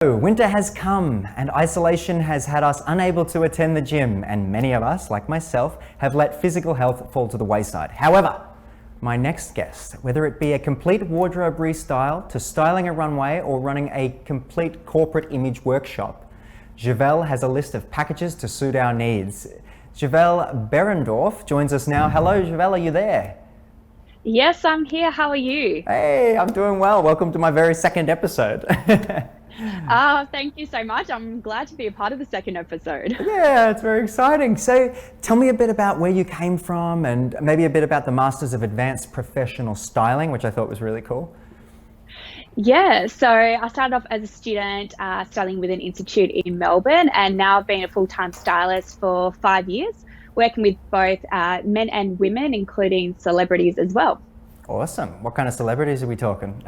Winter has come and isolation has had us unable to attend the gym, and many of us, like myself, have let physical health fall to the wayside. However, my next guest, whether it be a complete wardrobe restyle to styling a runway or running a complete corporate image workshop, Javel has a list of packages to suit our needs. Javel Berendorf joins us now. Hello, Javel, are you there? Yes, I'm here. How are you? Hey, I'm doing well. Welcome to my very second episode. Thank you so much. I'm glad to be a part of the second episode. Yeah, it's very exciting. So tell me a bit about where you came from and maybe a bit about the Masters of Advanced Professional Styling, which I thought was really cool. Yeah, so I started off as a student studying with an institute in Melbourne, and now I've been a full-time stylist for 5 years, working with both men and women, including celebrities as well. Awesome. What kind of celebrities are we talking?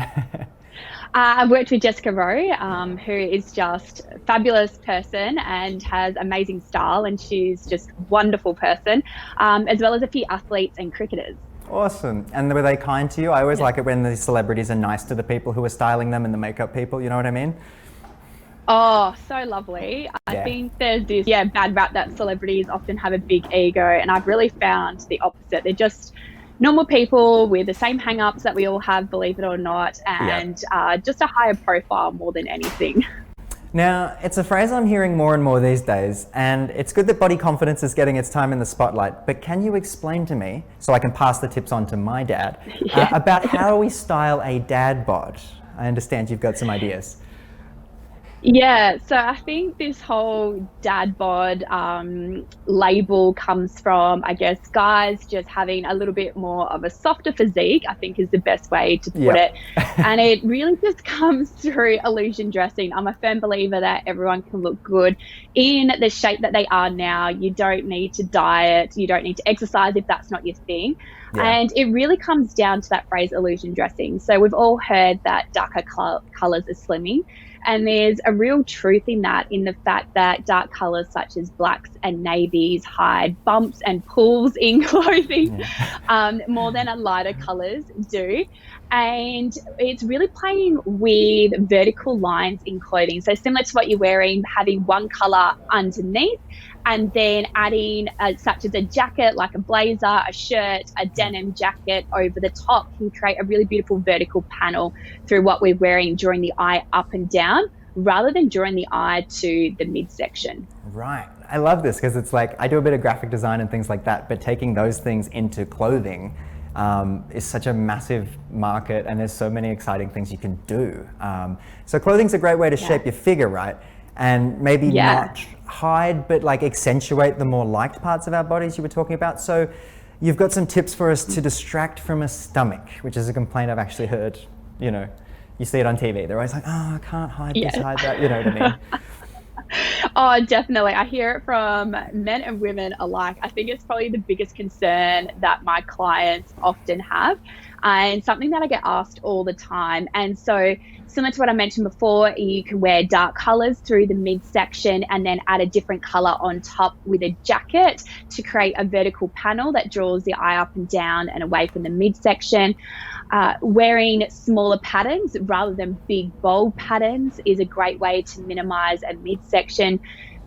I've worked with Jessica Rowe, who is just a fabulous person and has amazing style, and she's just a wonderful person, as well as a few athletes and cricketers. Awesome. And were they kind to you? I always like it when the celebrities are nice to the people who are styling them and the makeup people, you know what I mean? Oh, so lovely. I Yeah. think there's this bad rap that celebrities often have a big ego, and I've really found the opposite. They're just normal people with the same hang-ups that we all have, believe it or not, and just a higher profile more than anything. Now, it's a phrase I'm hearing more and more these days, and it's good that body confidence is getting its time in the spotlight, but can you explain to me, so I can pass the tips on to my dad, about how we style a dad bod? I understand you've got some ideas. Yeah, so I think this whole dad bod label comes from, I guess, guys just having a little bit more of a softer physique, I think is the best way to put it. And it really just comes through illusion dressing. I'm a firm believer that everyone can look good in the shape that they are now. You don't need to diet, you don't need to exercise if that's not your thing. Yeah. And it really comes down to that phrase illusion dressing. So we've all heard that darker colors are slimming. And there's a real truth in that, in the fact that dark colours such as blacks and navies hide bumps and pulls in clothing more than a lighter colours do. And it's really playing with vertical lines in clothing. So similar to what you're wearing, having one colour underneath and then adding such as a jacket, like a blazer, a shirt, a denim jacket over the top can create a really beautiful vertical panel through what we're wearing, drawing the eye up and down rather than drawing the eye to the midsection. Right. I love this because it's like I do a bit of graphic design and things like that, but taking those things into clothing is such a massive market, and there's so many exciting things you can do. So clothing's a great way to shape your figure, right? And maybe not hide, but like accentuate the more liked parts of our bodies you were talking about. So you've got some tips for us to distract from a stomach, which is a complaint I've actually heard. You know, you see it on TV. They're always like, oh, I can't hide this, hide that. You know what I mean? Oh, definitely. I hear it from men and women alike. I think it's probably the biggest concern that my clients often have, and something that I get asked all the time. And so similar to what I mentioned before, you can wear dark colors through the midsection and then add a different color on top with a jacket to create a vertical panel that draws the eye up and down and away from the midsection. Wearing smaller patterns rather than big bold patterns is a great way to minimize a midsection.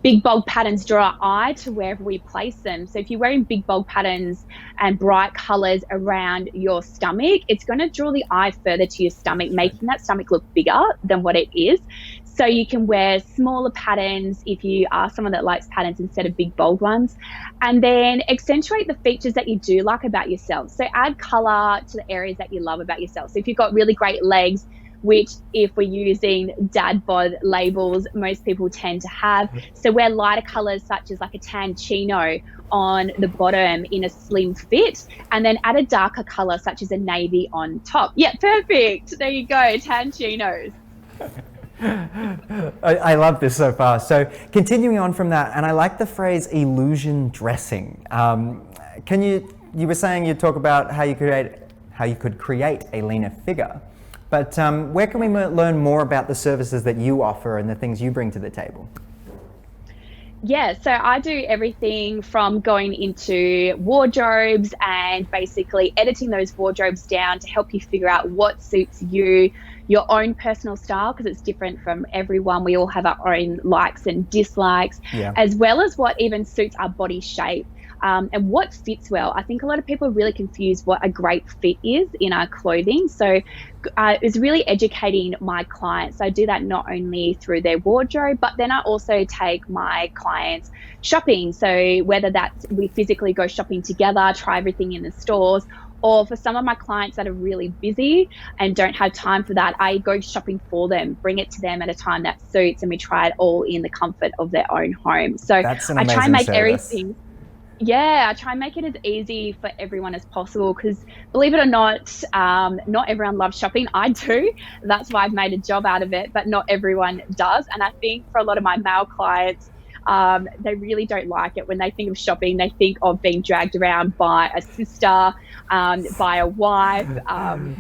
Big bold patterns draw our eye to wherever we place them. So if you're wearing big bold patterns and bright colors around your stomach, it's going to draw the eye further to your stomach, making that stomach look bigger than what it is. So you can wear smaller patterns if you are someone that likes patterns instead of big bold ones, and then accentuate the features that you do like about yourself. So add color to the areas that you love about yourself. So if you've got really great legs, which if we're using dad bod labels, most people tend to have. So wear lighter colors such as like a tan chino on the bottom in a slim fit, and then add a darker color such as a navy on top. Yeah, perfect. There you go, tan chinos. I love this so far. So continuing on from that, and I like the phrase illusion dressing. You were saying you'd talk about how you could create a leaner figure. But where can we learn more about the services that you offer and the things you bring to the table? Yeah, so I do everything from going into wardrobes and basically editing those wardrobes down to help you figure out what suits you, your own personal style, because it's different from everyone. We all have our own likes and dislikes, Yeah. as well as what even suits our body shape. And what fits well. I think a lot of people really confuse what a great fit is in our clothing. So it's really educating my clients. I do that not only through their wardrobe, but then I also take my clients shopping. So whether that's we physically go shopping together, try everything in the stores, or for some of my clients that are really busy and don't have time for that, I go shopping for them, bring it to them at a time that suits, and we try it all in the comfort of their own home. So That's an I try and amazing make service. everything, yeah, I try and make it as easy for everyone as possible, because believe it or not, not everyone loves shopping. I do. That's why I've made a job out of it, but not everyone does. And I think for a lot of my male clients, they really don't like it. When they think of shopping, they think of being dragged around by a sister, by a wife,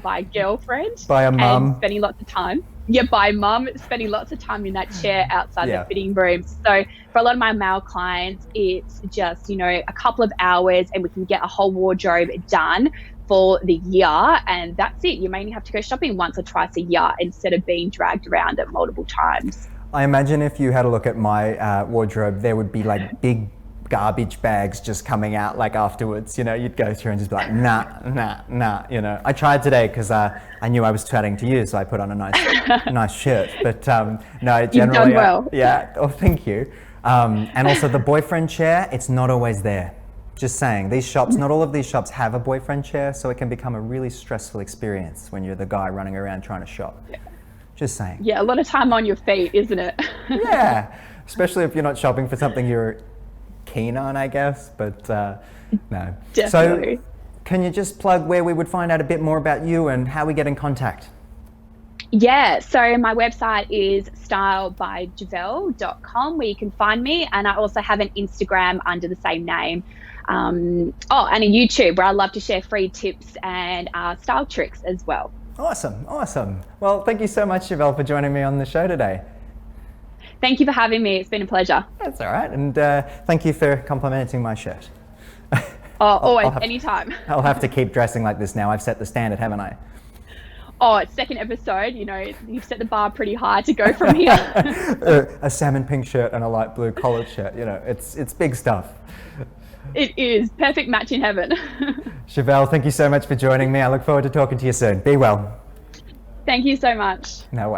by a girlfriend, By a and mum. spending lots of time. Yeah, by mum, spending lots of time in that chair outside Yeah. the fitting room. So for a lot of my male clients, it's just, a couple of hours and we can get a whole wardrobe done for the year. And that's it. You mainly have to go shopping once or twice a year instead of being dragged around it multiple times. I imagine if you had a look at my wardrobe, there would be like big garbage bags just coming out like afterwards. You'd go through and just be like, nah. I tried today because I knew I was chatting to you, so I put on a nice shirt. But no, generally, You've done well. yeah. Oh, thank you. And also the boyfriend chair, it's not always there. Just saying, not all of these shops have a boyfriend chair, so it can become a really stressful experience when you're the guy running around trying to shop. Yeah. Just saying. Yeah, a lot of time on your feet, isn't it? Yeah, especially if you're not shopping for something you're keen on, I guess, but no. Definitely. So can you just plug where we would find out a bit more about you and how we get in contact? Yeah, so my website is stylebyjavel.com, where you can find me. And I also have an Instagram under the same name. And a YouTube where I love to share free tips and style tricks as well. Awesome. Well, thank you so much, Chevelle, for joining me on the show today. Thank you for having me. It's been a pleasure. That's all right. And thank you for complimenting my shirt. Always, anytime. I'll have to keep dressing like this now. I've set the standard, haven't I? Oh, it's second episode. You've set the bar pretty high to go from here. A salmon pink shirt and a light blue collared shirt. It's big stuff. It is. Perfect match in heaven. Chevelle, thank you so much for joining me. I look forward to talking to you soon. Be well. Thank you so much. No worries.